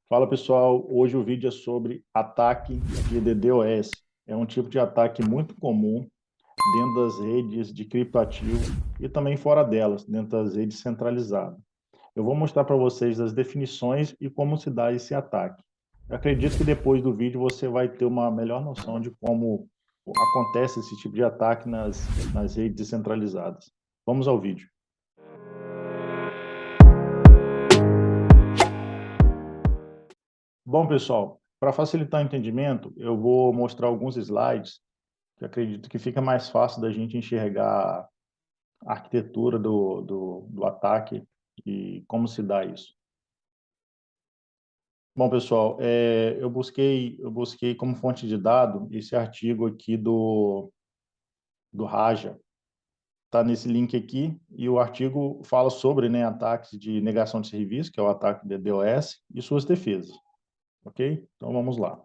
Fala pessoal, hoje o vídeo é sobre ataque de DDoS. É um tipo de ataque muito comum dentro das redes de criptoativo e também fora delas, dentro das redes centralizadas. Eu vou mostrar para vocês as definições e como se dá esse ataque. Eu acredito que depois do vídeo você vai ter uma melhor noção de como acontece esse tipo de ataque nas redes descentralizadas. Vamos ao vídeo. Bom, pessoal, para facilitar o entendimento, eu vou mostrar alguns slides que acredito que fica mais fácil da gente enxergar a arquitetura do ataque e como se dá isso. Bom, pessoal, eu busquei como fonte de dado esse artigo aqui do Raja. Está nesse link aqui e o artigo fala sobre, né, ataques de negação de serviço, que é o ataque de DDoS, e suas defesas. Ok? Então vamos lá.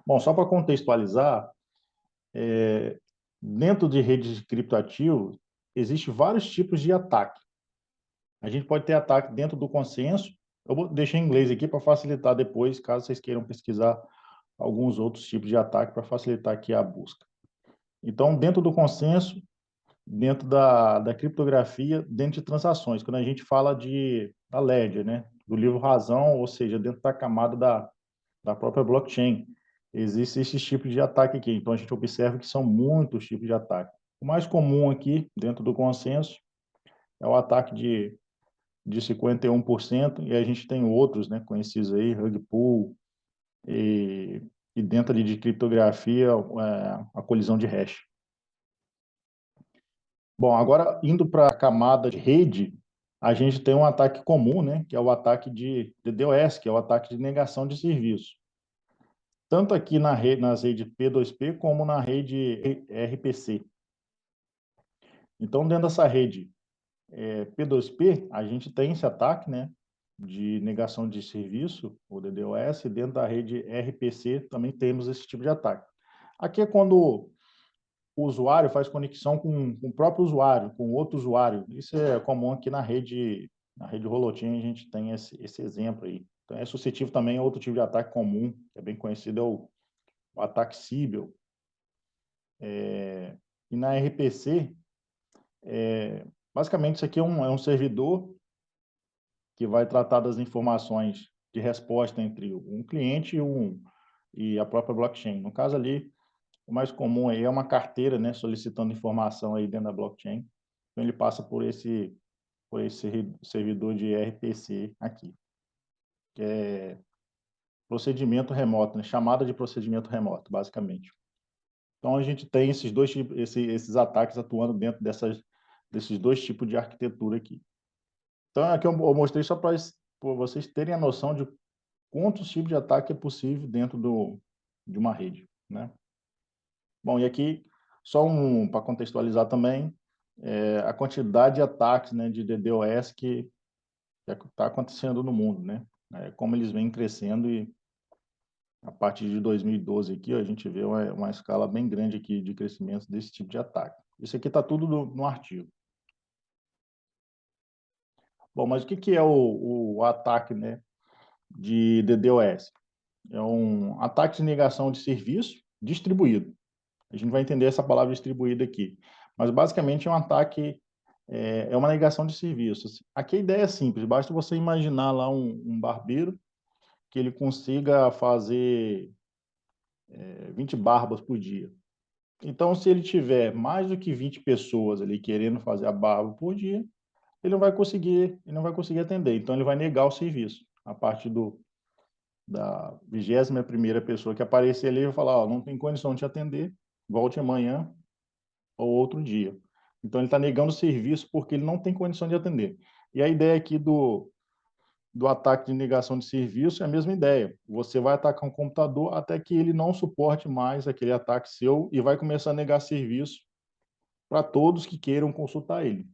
Bom, só para contextualizar, dentro de redes de criptoativos, existem vários tipos de ataque. A gente pode ter ataque dentro do consenso. Eu vou deixar em inglês aqui para facilitar depois, caso vocês queiram pesquisar alguns outros tipos de ataque para facilitar aqui a busca. Então, dentro do consenso, dentro da criptografia, dentro de transações, quando a gente fala da ledger, né, do livro razão, ou seja, dentro da camada da própria blockchain, existe esse tipo de ataque aqui. Então, a gente observa que são muitos tipos de ataque. O mais comum aqui, dentro do consenso, é o ataque de 51%, e a gente tem outros, né, conhecidos aí, rug pull, e, e dentro ali de criptografia, a colisão de hash. Bom, agora indo para a camada de rede, a gente tem um ataque comum, né, que é o ataque de DDoS, que é o ataque de negação de serviço. Tanto aqui nas redes P2P como na rede RPC. Então, dentro dessa rede P2P, a gente tem esse ataque, né, de negação de serviço, o DDoS, e dentro da rede RPC também temos esse tipo de ataque. Aqui é quando o usuário faz conexão com o próprio usuário, com outro usuário. Isso é comum aqui na rede Holochain, a gente tem esse exemplo aí. Então, é suscetível também a outro tipo de ataque comum, que é bem conhecido, é o ataque Sybil. E na RPC, basicamente, isso aqui é um servidor que vai tratar das informações de resposta entre um cliente e a própria blockchain. No caso ali, o mais comum aí é uma carteira, né, solicitando informação aí dentro da blockchain. Então ele passa por esse servidor de RPC aqui, que é procedimento remoto, né, chamada de procedimento remoto, basicamente. Então a gente tem esses dois tipos, esses ataques atuando dentro desses dois tipos de arquitetura aqui. Então aqui eu mostrei só para vocês terem a noção de quantos tipos de ataque é possível dentro de uma rede, né? Bom, e aqui, só para contextualizar também, a quantidade de ataques, né, de DDoS que está acontecendo no mundo, né? Como eles vêm crescendo e a partir de 2012 aqui, ó, a gente vê uma escala bem grande aqui de crescimento desse tipo de ataque. Isso aqui está tudo no artigo. Bom, mas o que é o ataque, né, de DDoS? É um ataque de negação de serviço distribuído. A gente vai entender essa palavra distribuída aqui. Mas, basicamente, é um ataque, é uma negação de serviços. Aqui a ideia é simples, basta você imaginar lá um barbeiro que ele consiga fazer 20 barbas por dia. Então, se ele tiver mais do que 20 pessoas ali querendo fazer a barba por dia, ele não vai conseguir atender. Então, ele vai negar o serviço. A partir da 21ª pessoa que aparecer ali, vai falar, ó, não tem condição de te atender, volte amanhã ou outro dia. Então, ele está negando o serviço porque ele não tem condição de atender. E a ideia aqui do ataque de negação de serviço é a mesma ideia. Você vai atacar um computador até que ele não suporte mais aquele ataque seu e vai começar a negar serviço para todos que queiram consultar ele.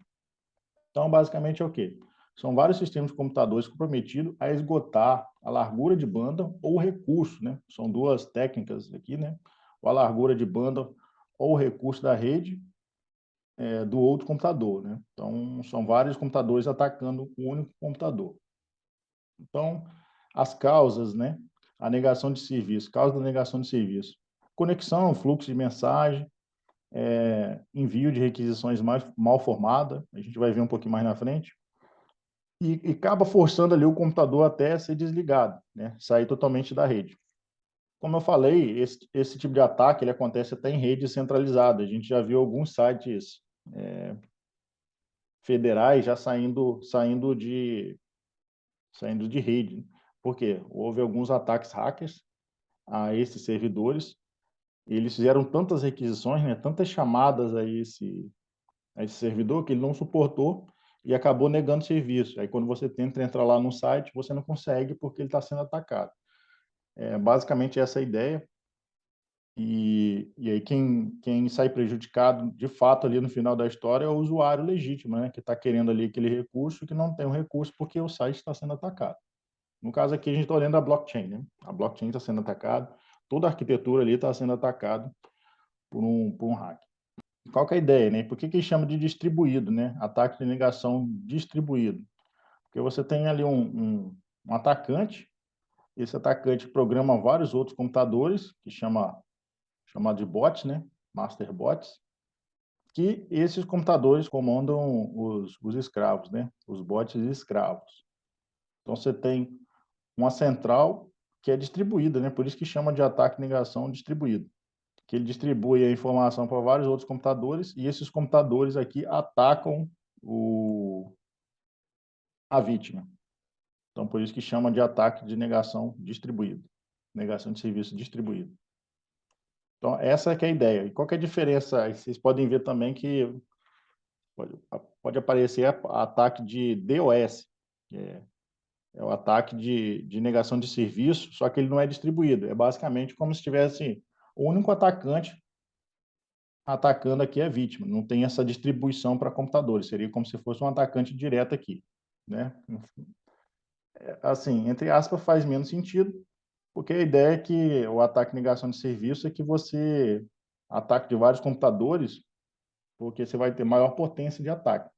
Então, basicamente é o quê? São vários sistemas de computadores comprometidos a esgotar a largura de banda ou o recurso, né? São duas técnicas aqui, né? Ou a largura de banda ou o recurso da rede do outro computador, né? Então, são vários computadores atacando um único computador. Então, as causas, né? A negação de serviço, causa da negação de serviço. Conexão, fluxo de mensagem, envio de requisições mal formada, a gente vai ver um pouquinho mais na frente, e acaba forçando ali o computador até ser desligado, né? Sair totalmente da rede. Como eu falei, esse tipo de ataque ele acontece até em rede centralizada. A gente já viu alguns sites federais já saindo de rede. Por quê? Houve alguns ataques hackers a esses servidores. Eles fizeram tantas requisições, né, tantas chamadas a esse servidor que ele não suportou e acabou negando serviço. Aí, quando você tenta entrar lá no site, você não consegue porque ele está sendo atacado. Basicamente, essa é a ideia. E aí, quem sai prejudicado, de fato, ali no final da história é o usuário legítimo, né, que está querendo ali aquele recurso e que não tem o recurso porque o site está sendo atacado. No caso aqui, a gente está olhando a blockchain, né? A blockchain está sendo atacada, toda a arquitetura ali está sendo atacada por um hack. Qual que é a ideia, né? Por que chama de distribuído, né? Ataque de negação distribuído. Porque você tem ali um atacante, esse atacante programa vários outros computadores, que chama de bots, né? Master bots, que esses computadores comandam os escravos, né? Os bots escravos. Então, você tem uma central que é distribuída, né? Por isso que chama de ataque de negação distribuído, que ele distribui a informação para vários outros computadores e esses computadores aqui atacam a vítima. Então, por isso que chama de ataque de negação distribuído, negação de serviço distribuído. Então, essa é que é a ideia. E qual que é a diferença? Vocês podem ver também que pode aparecer ataque de DOS, que é o ataque de negação de serviço, só que ele não é distribuído. É basicamente como se tivesse o único atacante atacando aqui é a vítima. Não tem essa distribuição para computadores. Seria como se fosse um atacante direto aqui, né? Assim, entre aspas, faz menos sentido, porque a ideia é que o ataque de negação de serviço é que você ataque de vários computadores, porque você vai ter maior potência de ataque,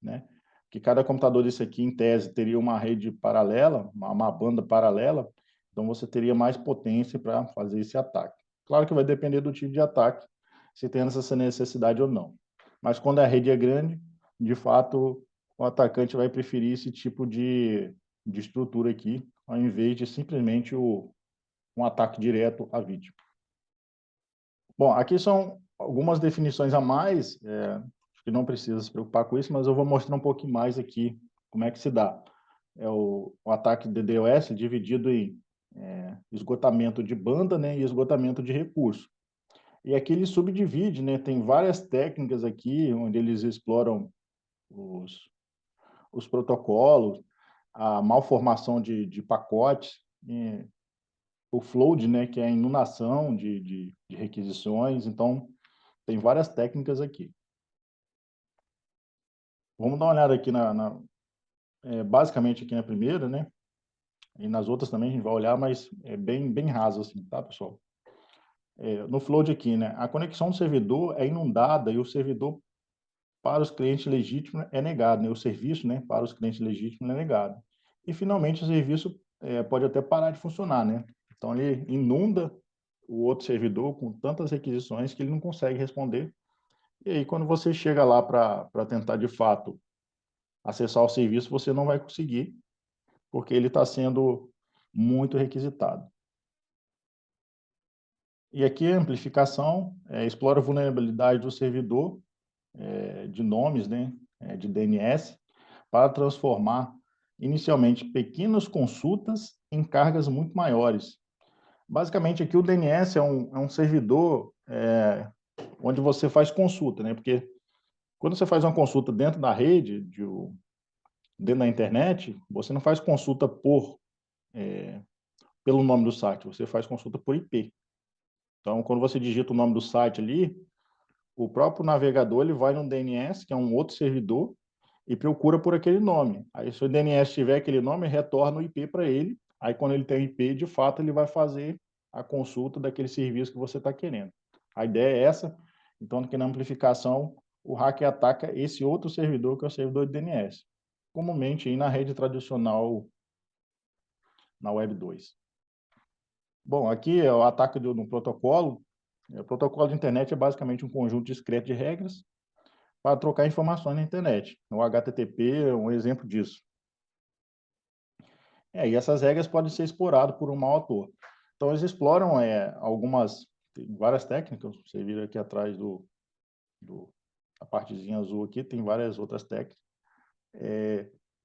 né? Que cada computador desse aqui, em tese, teria uma rede paralela, uma banda paralela, então você teria mais potência para fazer esse ataque. Claro que vai depender do tipo de ataque, se tem essa necessidade ou não. Mas quando a rede é grande, de fato, o atacante vai preferir esse tipo de estrutura aqui, ao invés de simplesmente um ataque direto à vítima. Bom, aqui são algumas definições a mais, que não precisa se preocupar com isso, mas eu vou mostrar um pouquinho mais aqui como é que se dá. É o ataque de DDoS dividido em esgotamento de banda, né, e esgotamento de recurso. E aqui ele subdivide, né, tem várias técnicas aqui onde eles exploram os protocolos, a malformação de pacotes, o flood, né, que é a inundação de requisições. Então, tem várias técnicas aqui. Vamos dar uma olhada aqui basicamente aqui na primeira, né? E nas outras também a gente vai olhar, mas é bem raso assim, tá, pessoal? No flood aqui, né? A conexão do servidor é inundada e o servidor para os clientes legítimos é negado, né? O serviço, né, para os clientes legítimos é negado. E finalmente o serviço pode até parar de funcionar, né? Então ele inunda o outro servidor com tantas requisições que ele não consegue responder. E aí quando você chega lá para tentar de fato acessar o serviço, você não vai conseguir, porque ele está sendo muito requisitado. E aqui a amplificação explora a vulnerabilidade do servidor de nomes, né, de DNS, para transformar inicialmente pequenas consultas em cargas muito maiores. Basicamente, aqui o DNS é um servidor onde você faz consulta, né? Porque quando você faz uma consulta dentro da rede, dentro da internet, você não faz consulta pelo nome do site, você faz consulta por IP. Então, quando você digita o nome do site ali, o próprio navegador ele vai no DNS, que é um outro servidor, e procura por aquele nome. Aí, se o DNS tiver aquele nome, retorna o IP para ele. Aí, quando ele tem o IP, de fato, ele vai fazer a consulta daquele serviço que você está querendo. A ideia é essa. Então, aqui na amplificação, o hacker ataca esse outro servidor, que é o servidor de DNS. Comumente, aí na rede tradicional na Web 2. Bom, aqui é o ataque no protocolo. O protocolo de internet é basicamente um conjunto discreto de regras para trocar informações na internet. O HTTP é um exemplo disso. E essas regras podem ser exploradas por um mau autor. Então, eles exploram várias técnicas. Você vira aqui atrás a partezinha azul aqui, tem várias outras técnicas.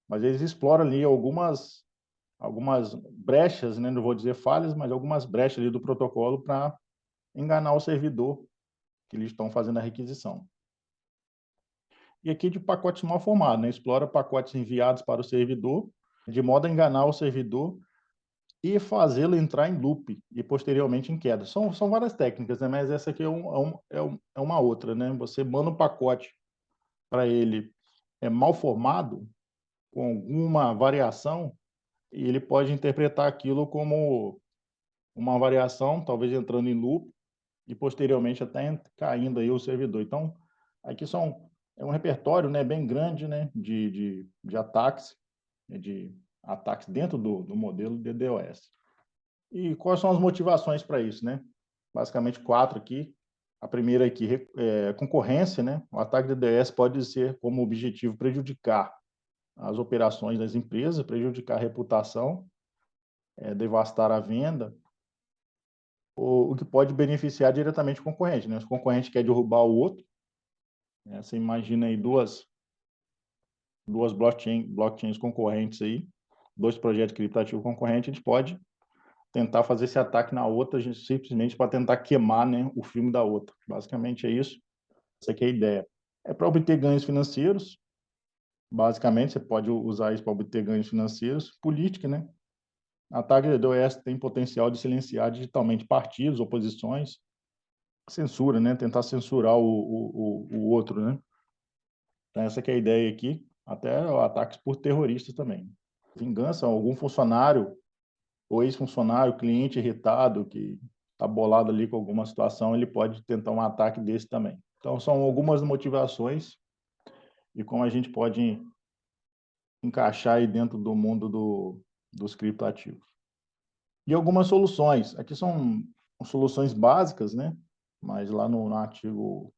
Mas eles exploram ali algumas brechas, né? Não vou dizer falhas, mas algumas brechas ali do protocolo para enganar o servidor que eles estão fazendo a requisição. E aqui de pacotes mal formados, né? Explora pacotes enviados para o servidor, de modo a enganar o servidor e fazê-lo entrar em loop e posteriormente em queda. São várias técnicas, né? Mas essa aqui é uma outra, né? Você manda um pacote para ele mal formado, com alguma variação, e ele pode interpretar aquilo como uma variação, talvez entrando em loop, e posteriormente até caindo aí o servidor. Então, aqui é um repertório, né, bem grande, né, de ataques, dentro do modelo DDoS. E quais são as motivações para isso, né? Basicamente 4 aqui. A primeira aqui é concorrência, né? O ataque DDoS pode ser como objetivo prejudicar as operações das empresas, prejudicar a reputação, devastar a venda, o que pode beneficiar diretamente o concorrente, né? Se o concorrente quer derrubar o outro, né? Você imagina aí duas blockchains concorrentes aí, 2 projetos criptativos concorrentes, a gente pode tentar fazer esse ataque na outra, simplesmente para tentar queimar, né, o filme da outra. Basicamente é isso. Essa aqui é a ideia. É para obter ganhos financeiros. Basicamente, você pode usar isso para obter ganhos financeiros. Política, né? Ataque DDoS tem potencial de silenciar digitalmente partidos, oposições, censura, né? Tentar censurar o outro, né? Então, essa que é a ideia aqui. Até ataques por terroristas também. Vingança, algum funcionário ou ex-funcionário, cliente irritado, que está bolado ali com alguma situação, ele pode tentar um ataque desse também. Então, são algumas motivações e como a gente pode encaixar aí dentro do mundo dos criptoativos. E algumas soluções. Aqui são soluções básicas, né? Mas lá no artigo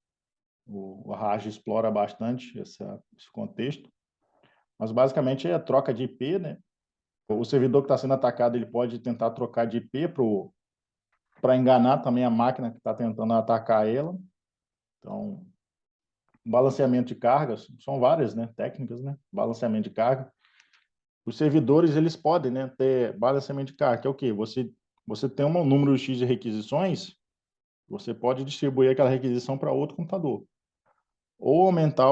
o Raj explora bastante esse contexto. Mas basicamente é a troca de IP, né? O servidor que está sendo atacado, ele pode tentar trocar de IP para enganar também a máquina que está tentando atacar ela. Então, balanceamento de cargas, são várias, né, técnicas, né? Balanceamento de carga. Os servidores, eles podem, né, ter balanceamento de carga, que é o quê? Você tem um número X de requisições, você pode distribuir aquela requisição para outro computador. Ou aumentar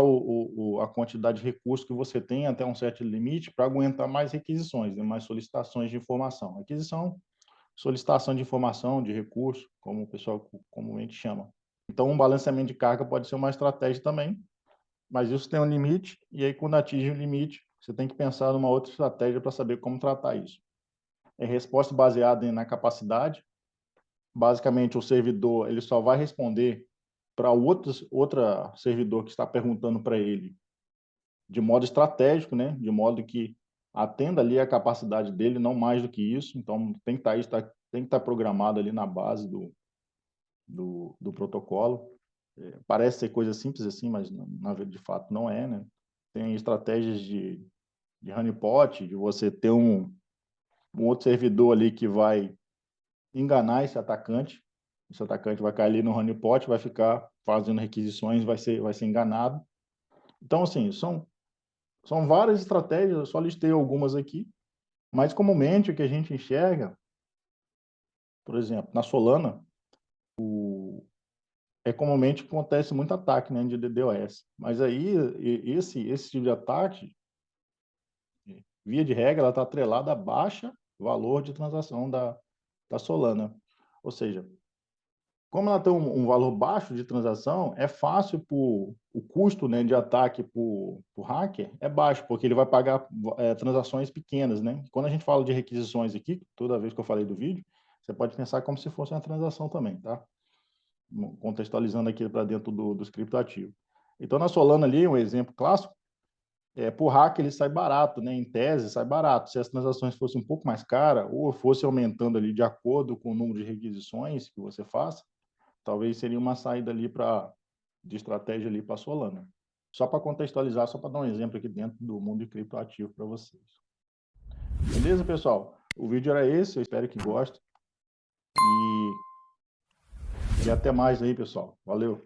a quantidade de recursos que você tem até um certo limite para aguentar mais requisições, né, mais solicitações de informação. Requisição, solicitação de informação, de recurso, como o pessoal comumente chama. Então, um balanceamento de carga pode ser uma estratégia também, mas isso tem um limite, e aí quando atinge o limite, você tem que pensar numa outra estratégia para saber como tratar isso. É resposta baseada na capacidade. Basicamente, o servidor ele só vai responder para outro servidor que está perguntando para ele de modo estratégico, né? De modo que atenda ali a capacidade dele, não mais do que isso. Então, tem que estar programado ali na base do protocolo. Parece ser coisa simples assim, mas de fato não é, né? Tem estratégias de honeypot, de você ter um outro servidor ali que vai enganar esse atacante. Esse atacante vai cair ali no honeypot, vai ficar fazendo requisições, vai ser enganado. Então, assim, são várias estratégias, eu só listei algumas aqui, mas comumente o que a gente enxerga, por exemplo, na Solana, comumente acontece muito ataque, né, de DDoS. Mas aí, esse tipo de ataque, via de regra, ela está atrelada a baixa valor de transação da Solana. Ou seja, como ela tem um valor baixo de transação, é fácil o custo, né, de ataque por hacker é baixo, porque ele vai pagar transações pequenas, né? Quando a gente fala de requisições aqui, toda vez que eu falei do vídeo, você pode pensar como se fosse uma transação também, tá? Contextualizando aqui para dentro dos criptoativos. Então, na Solana ali, um exemplo clássico, por hack ele sai barato, né? Em tese, sai barato. Se as transações fossem um pouco mais caras, ou fosse aumentando ali de acordo com o número de requisições que você faça, talvez seria uma saída ali de estratégia ali para a Solana. Só para contextualizar, só para dar um exemplo aqui dentro do mundo de criptoativo para vocês. Beleza, pessoal? O vídeo era esse, eu espero que gostem. E até mais aí, pessoal. Valeu!